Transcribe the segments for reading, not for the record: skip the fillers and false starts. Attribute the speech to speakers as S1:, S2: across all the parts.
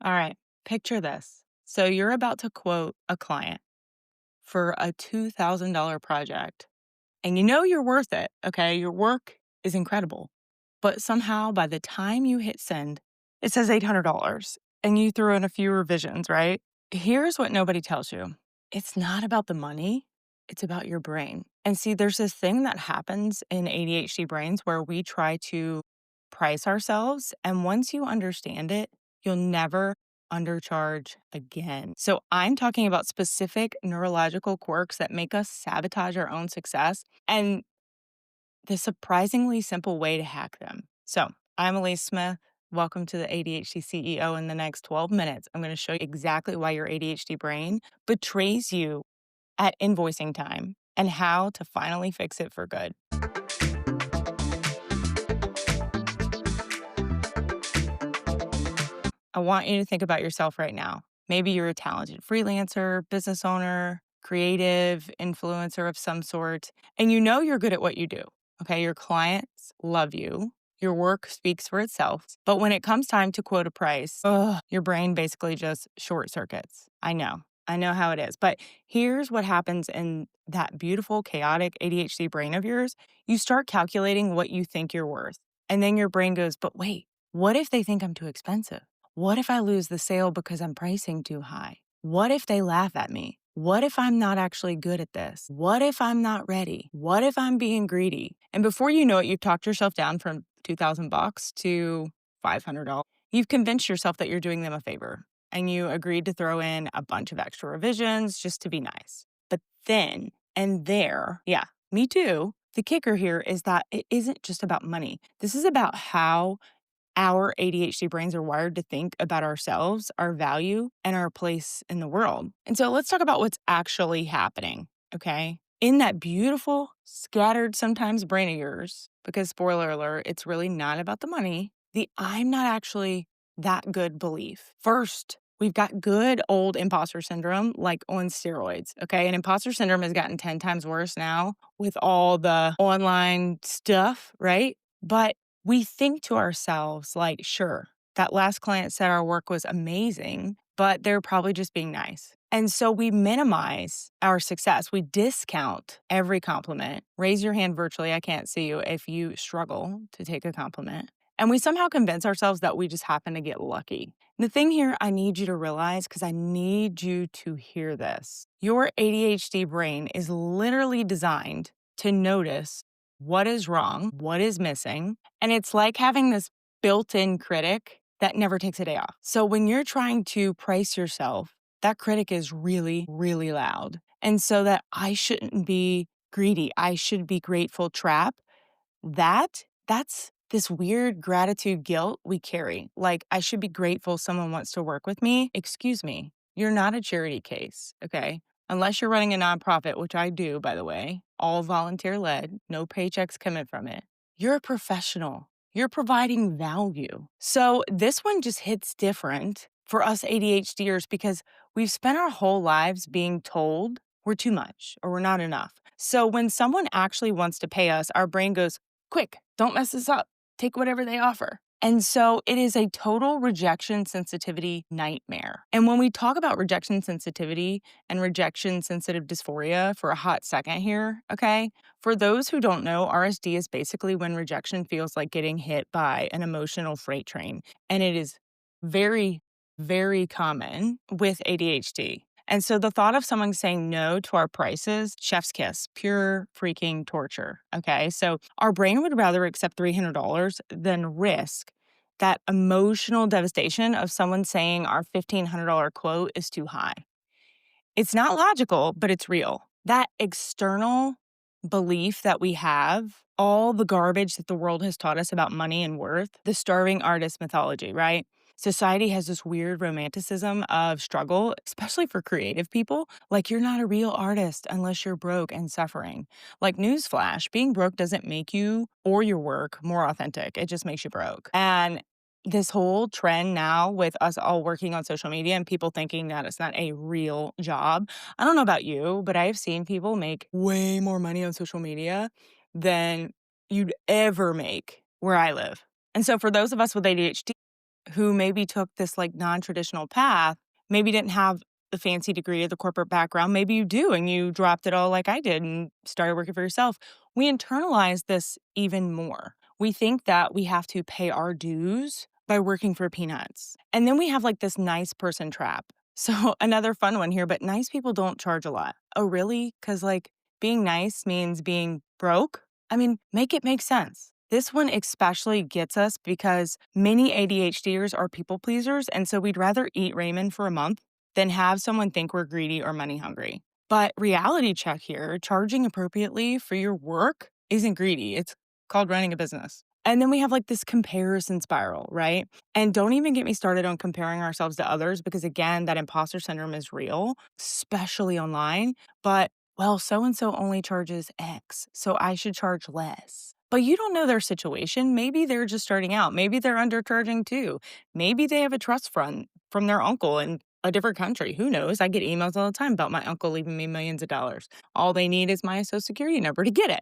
S1: All right, picture this. So you're about to quote a client for a $2,000 project, and you know you're worth it, okay? Your work is incredible. But somehow by the time you hit send, it says $800 and you threw in a few revisions, right? Here's what nobody tells you. It's not about the money, it's about your brain. And see, there's this thing that happens in ADHD brains where we try to price ourselves. And once you understand it, you'll never undercharge again. So I'm talking about specific neurological quirks that make us sabotage our own success and the surprisingly simple way to hack them. So I'm Elise Smith. Welcome to the ADHD CEO. In the next 12 minutes, I'm going to show you exactly why your ADHD brain betrays you at invoicing time and how to finally fix it for good. I want you to think about yourself right now. Maybe you're a talented freelancer, business owner, creative, influencer of some sort, and you know you're good at what you do. Okay, your clients love you. Your work speaks for itself. But when it comes time to quote a price, your brain basically just short circuits. I know. I know how it is. But here's what happens in that beautiful, chaotic ADHD brain of yours. You start calculating what you think you're worth. And then your brain goes, but wait, what if they think I'm too expensive? What if I lose the sale because I'm pricing too high? What if they laugh at me? What if I'm not actually good at this? What if I'm not ready? What if I'm being greedy? And before you know it, you've talked yourself down from 2,000 bucks to $500. You've convinced yourself that you're doing them a favor and you agreed to throw in a bunch of extra revisions just to be nice. But then and there, yeah, me too. The kicker here is that it isn't just about money. This is about how our ADHD brains are wired to think about ourselves, our value, and our place in the world. And so let's talk about what's actually happening, okay? In that beautiful, scattered, sometimes brain of yours, because spoiler alert, it's really not about the money, the I'm not actually that good belief. First, we've got good old imposter syndrome, like on steroids, okay? And imposter syndrome has gotten 10 times worse now with all the online stuff, right? But we think to ourselves, like, sure, that last client said our work was amazing, but they're probably just being nice. And so we minimize our success. We discount every compliment. Raise your hand virtually. I can't see you if you struggle to take a compliment. And we somehow convince ourselves that we just happen to get lucky. The thing here I need you to realize, because I need you to hear this, your ADHD brain is literally designed to notice what is wrong, what is missing. And it's like having this built in critic that never takes a day off. So when you're trying to price yourself, that critic is really, really loud. And so that I shouldn't be greedy, I should be grateful trap, that's this weird gratitude guilt we carry. Like, I should be grateful someone wants to work with me. Excuse me, you're not a charity case, okay? Unless you're running a nonprofit, which I do, by the way, all volunteer led, no paychecks coming from it. You're a professional. You're providing value. So this one just hits different for us ADHDers because we've spent our whole lives being told we're too much or we're not enough. So when someone actually wants to pay us, our brain goes, quick, don't mess this up. Take whatever they offer. And so it is a total rejection sensitivity nightmare. And when we talk about rejection sensitivity and rejection sensitive dysphoria for a hot second here, okay? For those who don't know, RSD is basically when rejection feels like getting hit by an emotional freight train. And it is very, very common with ADHD. And so the thought of someone saying no to our prices, chef's kiss, pure freaking torture. Okay. So our brain would rather accept $300 than risk that emotional devastation of someone saying our $1,500 quote is too high. It's not logical, but it's real. That external belief that we have, all the garbage that the world has taught us about money and worth, the starving artist mythology, right? Society has this weird romanticism of struggle, especially for creative people. Like, you're not a real artist unless you're broke and suffering. Like, newsflash, being broke doesn't make you or your work more authentic. It just makes you broke. And this whole trend now with us all working on social media and people thinking that it's not a real job. I don't know about you, but I have seen people make way more money on social media than you'd ever make where I live. And so for those of us with ADHD, who maybe took this like non-traditional path, maybe didn't have the fancy degree or the corporate background. Maybe you do and you dropped it all like I did and started working for yourself. We internalize this even more. We think that we have to pay our dues by working for peanuts. And then we have like this nice person trap. So another fun one here, but nice people don't charge a lot. Oh, really? Because like being nice means being broke? I mean, make it make sense. This one especially gets us because many ADHDers are people pleasers, and so we'd rather eat ramen for a month than have someone think we're greedy or money hungry. But reality check here, charging appropriately for your work isn't greedy. It's called running a business. And then we have like this comparison spiral, right? And don't even get me started on comparing ourselves to others because, again, that imposter syndrome is real, especially online. But, well, so and so only charges X, so I should charge less. But you don't know their situation. Maybe they're just starting out. Maybe they're undercharging too. Maybe they have a trust fund from their uncle in a different country. Who knows? I get emails all the time about my uncle leaving me millions of dollars. All they need is my social security number to get it,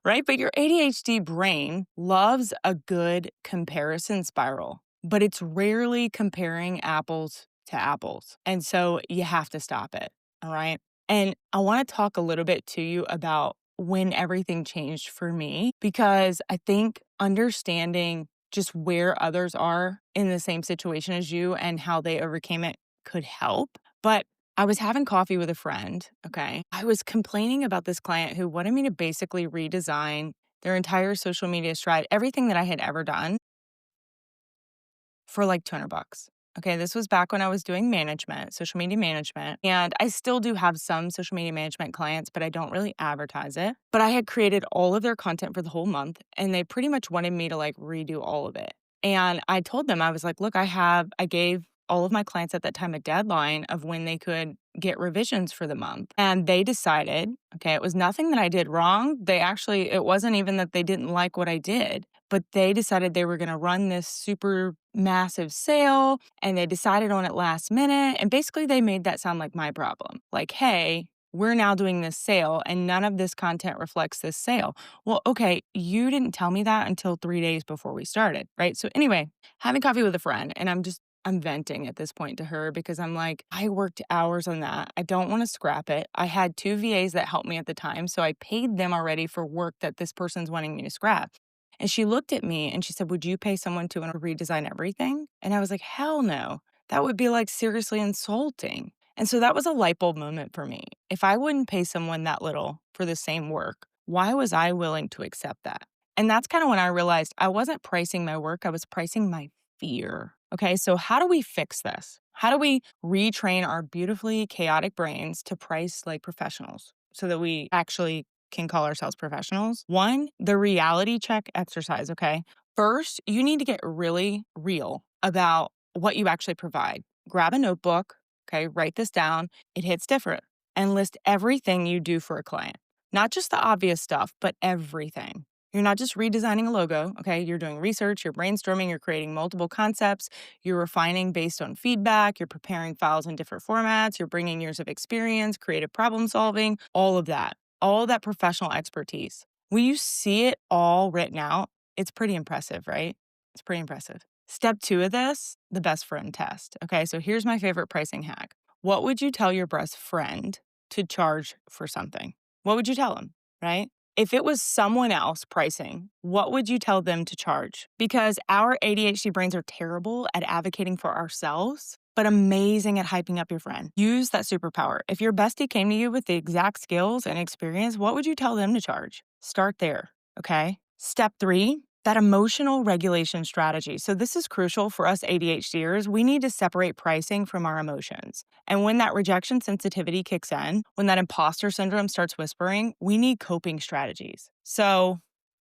S1: right? But your ADHD brain loves a good comparison spiral, but it's rarely comparing apples to apples. And so you have to stop it, all right? And I want to talk a little bit to you about when everything changed for me, because I think understanding just where others are in the same situation as you and how they overcame it could help. But I was having coffee with a friend, okay? I was complaining about this client who wanted me to basically redesign their entire social media stride, everything that I had ever done for like $200. Okay, this was back when I was doing management, social media management, and I still do have some social media management clients, but I don't really advertise it. But I had created all of their content for the whole month, and they pretty much wanted me to like redo all of it. And I told them, I was like, look, I gave all of my clients at that time a deadline of when they could get revisions for the month. And they decided, okay, it was nothing that I did wrong. It wasn't even that they didn't like what I did, but they decided they were going to run this super massive sale and they decided on it last minute. And basically, they made that sound like my problem. Like, hey, we're now doing this sale and none of this content reflects this sale. Well, okay, you didn't tell me that until 3 days before we started, right? So, anyway, having coffee with a friend, and I'm venting at this point to her because I'm like, I worked hours on that. I don't want to scrap it. I had 2 VAs that helped me at the time, so I paid them already for work that this person's wanting me to scrap. And she looked at me and she said, would you pay someone to redesign everything? And I was like, hell no. That would be like seriously insulting. And so that was a light bulb moment for me. If I wouldn't pay someone that little for the same work, why was I willing to accept that? And that's kind of when I realized I wasn't pricing my work, I was pricing my fear. Okay, so how do we fix this? How do we retrain our beautifully chaotic brains to price like professionals so that we actually can call ourselves professionals? One, the reality check exercise, okay? First, you need to get really real about what you actually provide. Grab a notebook, okay? Write this down. It hits different. And list everything you do for a client. Not just the obvious stuff, but everything. You're not just redesigning a logo, okay? You're doing research, you're brainstorming, you're creating multiple concepts, you're refining based on feedback, you're preparing files in different formats, you're bringing years of experience, creative problem solving, all of that professional expertise. When you see it all written out, it's pretty impressive, right? It's pretty impressive. Step 2 of this, the best friend test. Okay, so here's my favorite pricing hack. What would you tell your best friend to charge for something? What would you tell them, right? If it was someone else pricing, what would you tell them to charge? Because our ADHD brains are terrible at advocating for ourselves, but amazing at hyping up your friend. Use that superpower. If your bestie came to you with the exact skills and experience, what would you tell them to charge? Start there, okay? Step 3, that emotional regulation strategy. So this is crucial for us ADHDers. We need to separate pricing from our emotions. And when that rejection sensitivity kicks in, when that imposter syndrome starts whispering, we need coping strategies. So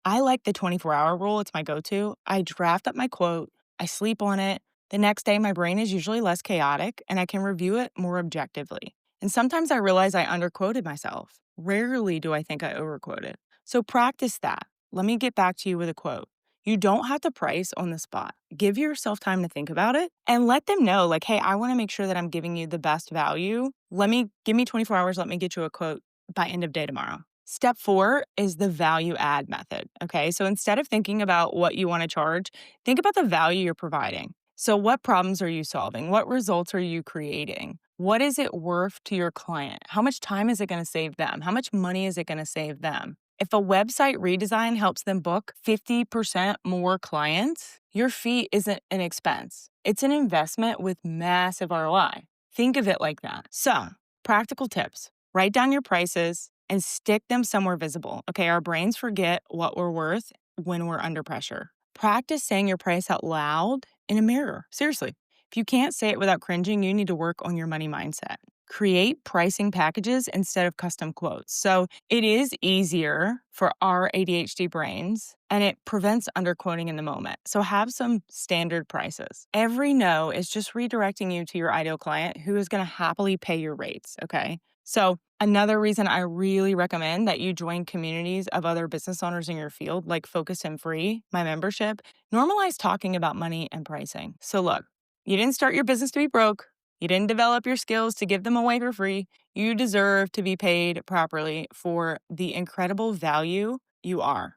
S1: I like the 24-hour rule. It's my go-to. I draft up my quote. I sleep on it. The next day, my brain is usually less chaotic and I can review it more objectively. And sometimes I realize I underquoted myself. Rarely do I think I overquoted. So practice that. Let me get back to you with a quote. You don't have to price on the spot. Give yourself time to think about it and let them know, like, hey, I want to make sure that I'm giving you the best value. Give me 24 hours. Let me get you a quote by end of day tomorrow. Step 4 is the value add method. Okay. So instead of thinking about what you want to charge, think about the value you're providing. So, what problems are you solving? What results are you creating? What is it worth to your client? How much time is it going to save them? How much money is it going to save them? If a website redesign helps them book 50% more clients, your fee isn't an expense. It's an investment with massive ROI. Think of it like that. So, practical tips: write down your prices and stick them somewhere visible. Okay, our brains forget what we're worth when we're under pressure. Practice saying your price out loud in a mirror. Seriously. If you can't say it without cringing, you need to work on your money mindset. Create pricing packages instead of custom quotes. So it is easier for our ADHD brains and it prevents underquoting in the moment. So have some standard prices. Every no is just redirecting you to your ideal client who is going to happily pay your rates. Okay. So another reason I really recommend that you join communities of other business owners in your field, like Focus and Free, my membership, normalize talking about money and pricing. So look, you didn't start your business to be broke. You didn't develop your skills to give them away for free. You deserve to be paid properly for the incredible value you are,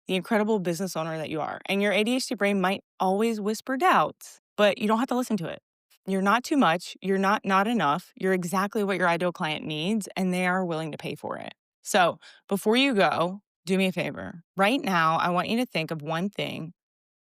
S1: the incredible business owner that you are. And your ADHD brain might always whisper doubts, but you don't have to listen to it. You're not too much. You're not enough. You're exactly what your ideal client needs, and they are willing to pay for it. So before you go, do me a favor. Right now, I want you to think of one thing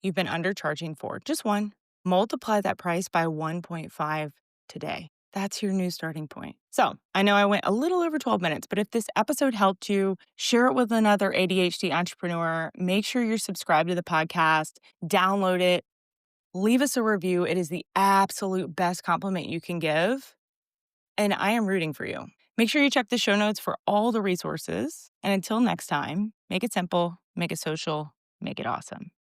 S1: you've been undercharging for, just one. Multiply that price by 1.5 today. That's your new starting point. So I know I went a little over 12 minutes, but if this episode helped you, share it with another ADHD entrepreneur. Make sure you're subscribed to the podcast, download it, leave us a review. It is the absolute best compliment you can give. And I am rooting for you. Make sure you check the show notes for all the resources. And until next time, make it simple, make it social, make it awesome.